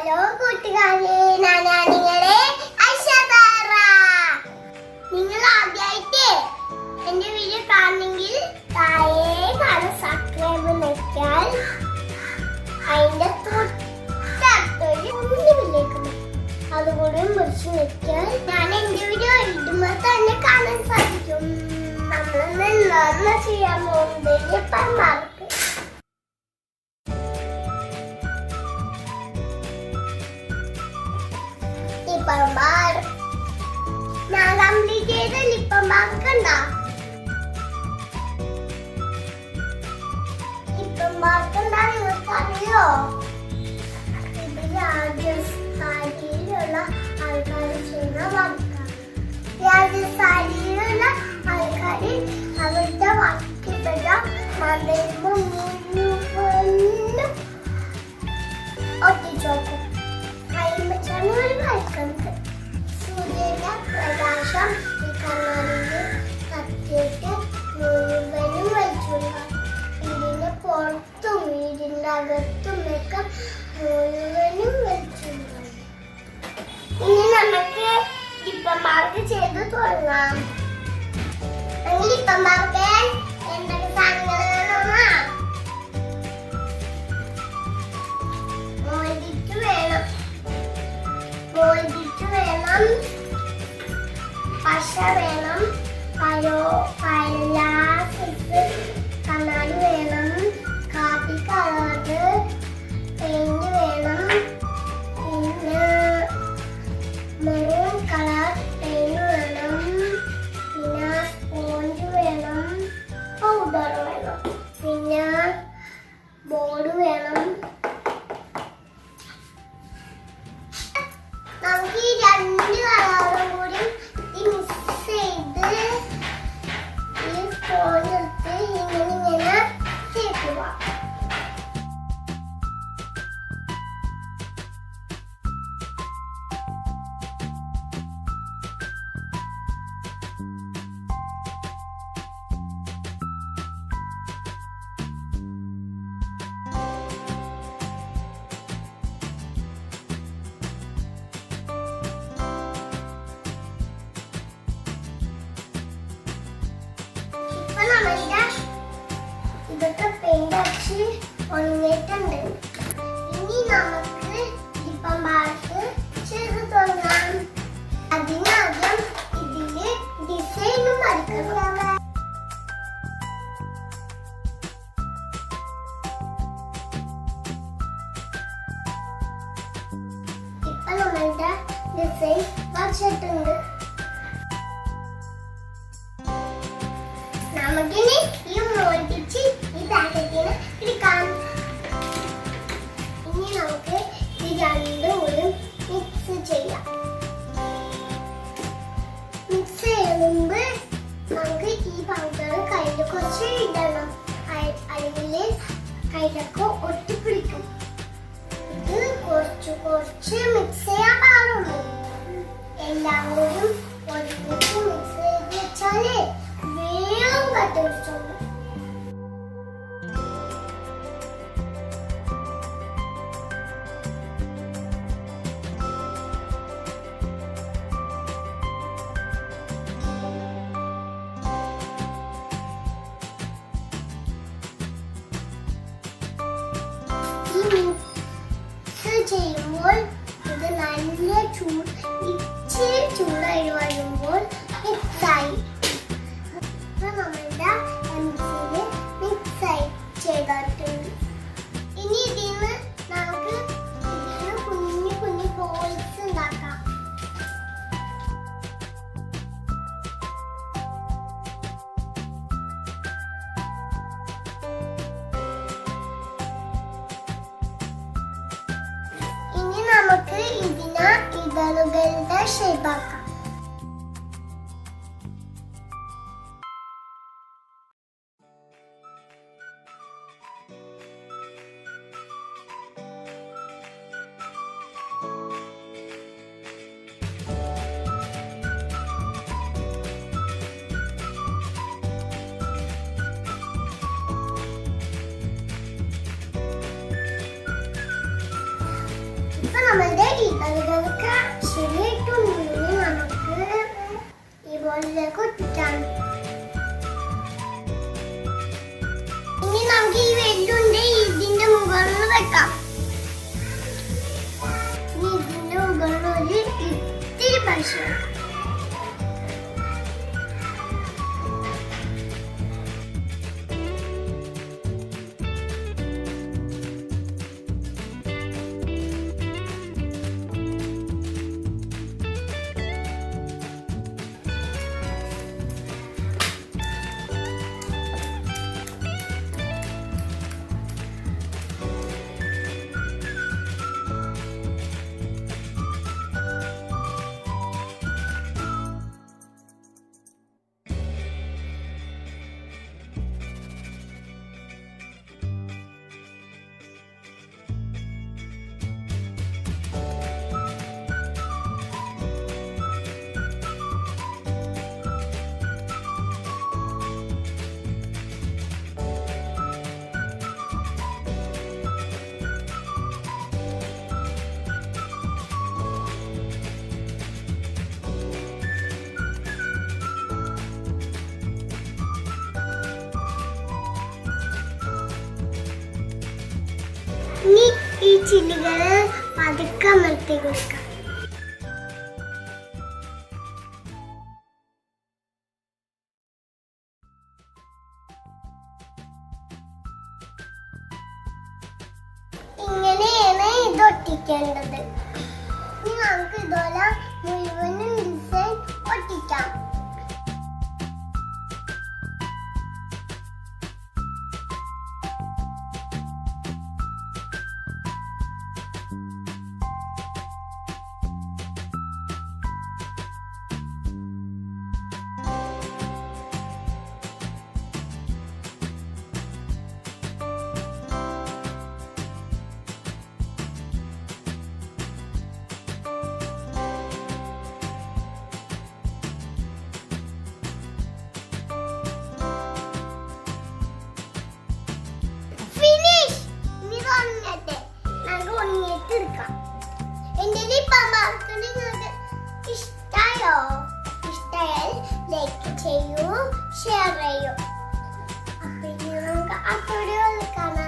Hello കൂട്ടുകാരെ, ഞാനാണ് നിങ്ങളെ ഐഷാറാ. നിങ്ങൾ ആദ്യമായിട്ട് എന്റെ വീഡിയോ കാണുന്നെങ്കിൽ താഴെ കാണുന്ന സബ്സ്ക്രൈബ് ഞെക്കിയാൽ അതിന്റെ തൊട്ടടുത്തൊരു കുഞ്ഞിലേക്ക് അതുകൂടെ മുറിച്ച് ഞെക്കിയാൽ ഞാൻ എന്റെ വീഡിയോ ഇടുമ്പോൾ തന്നെ കാണാൻ സാധിക്കും. നമ്മളൊന്ന് എന്താ ചെയ്യാൻ പോകുന്നത് പറഞ്ഞാർക്ക് ഞാൻ കംപ്ലീറ്റ് ചെയ്ത ലിപ്പൻ ബാർക്ക് കണ്ട ലിപ്പൻ ബാർക്ക് എന്താ നിങ്ങൾക്ക് അറിയോ? ഇത് രാജസ്ഥാനിയിലുള്ള ആൾക്കാർ ചെയ്യുന്ന ബാർക്കാണ്. രാജസ്ഥാനിയിലുള്ള ആൾക്കാർ അവരുടെ ബാക്കിപ്പെട്ട മതം മുഴുവനും ഒട്ടിച്ചോക്കും. കൈമച്ചാണ് ഒരു വഴക്കുന്നത്. സൂര്യന്റെ പ്രകാശം ഈ കണ്ണാടിയിൽ തട്ടിയിട്ട് മുഴുവനും വലിച്ചുകൊടുക്കാം. വീടിന്റെ പുറത്തും വീടിന്റെ അകത്തും ഒക്കെ മുഴുവനും വലിച്ചുകൊടുക്കാം. ഇനി നമുക്ക് ലിപ്പൻ മാർക്ക് ചെയ്ത് തുടങ്ങാം. ലിപ്പൻ മാർക്ക് എന്തൊക്കെ സാധനങ്ങൾ വേണം? മouldit വേണം, പശ വേണം, കണ്ണാടി വേണം, കാപ്പി കളറ് പെയിന്റ് വേണം, പിന്നെ മെറൂൺ കളർ പെയിന്റ് വേണം, പിന്നെ സ്പോഞ്ച് വേണം, പൗഡർ വേണം, പിന്നെ ബോർഡ് വേണം. നമുക്ക് ഈ രണ്ട് കളറും കൂടി മിക്സ് ചെയ്ത് ഈ സ്പോഞ്ച് എടുത്ത് ഇങ്ങനെ തേക്കുക. ഇതൊക്കെ പെയിന്റ് അടിച്ച് ഉണങ്ങിയിട്ടുണ്ട്. ഇനി നമുക്ക് ലിപ്പൻ മാർക്ക് ചെയ്ത് തുടങ്ങാം. അതിനാദ്യം ഇതില് ഡിസൈനും വരയ്ക്കണം. ഇപ്പൊ നമ്മളുടെ ഡിസൈൻ വരച്ചിട്ടുണ്ട്. നമുക്കിനി ഈ മോൾഡിച്ച് ഈ പാക്കറ്റിന് എടുക്കാം. ഇനി നമുക്ക് ഈ രണ്ടും കൂടി മിക്സ് ചെയ്യാം. മിക്സ് ചെയ്യുമ്പോൾ നമുക്ക് ഈ പൗഡർ കയ്യിൽ കുറച്ച് ഇടണം, അല്ലെങ്കിൽ കയ്യിലൊക്കെ ഒട്ടിപ്പിടിക്കും. ഇത് കുറച്ച് മിക്സ് ചെയ്യാൻ പാടുള്ളൂ. എല്ലാം കൂടി ഒരുമിച്ച് മിക്സ് ചെയ്ത് വെച്ചാലേ വേഗം കട്ടുപിടിച്ചോളൂ. ഈ മിക്സ് ചെയ്യുമ്പോൾ ഇത് നല്ല ഇച്ചിരി ചൂടായി വരുമ്പോൾ മിക്സായി. നമ്മളുടെ മിക്സായി ചെയ്തിട്ടുണ്ട്. ഇനി ഇതിന് നമുക്ക് കുഞ്ഞു കുഞ്ഞു ബോൾസ് ഉണ്ടാക്കാം. ഇനി നമുക്ക് ഇതിനെ ഇതളുകളുടെ ഷേപ്പാക്കാം. ഇപ്പൊ നമ്മളുടെ ഇതളുകളൊക്കെ ശരിയായിട്ടുണ്ടെങ്കിൽ നമുക്ക് ഈ ബോളിലേക്ക് ഒട്ടിക്കാം. ഇനി നമുക്ക് ഈ വെല്ലുണ്ട് ഇതിന്റെ മുകളിൽ വെക്കാം. ഇനി ഇതിന്റെ മുകളിൽ ഒരു ഇത്തിരി പശ വെക്കാം. ഇനി ഈ ചില്ലുകള് പതുക്കെ അമർത്തി കൊടുക്കാം. ഇങ്ങനെയാണ് ഇത് ഒട്ടിക്കേണ്ടത്. ഇനി നമുക്ക് ഇതുപോലെ മുഴുവനും ഡിസൈൻ ഒട്ടിക്കാം. എന്റെ നിങ്ങൾക്ക് ഇഷ്ടമായോ? ഇഷ്ടമായാൽ ലൈക്ക് ചെയ്യൂ, ഷെയർ ചെയ്യൂ. അപ്പൊ ഇനി നമുക്ക് ആ വീഡിയോ കാണാം.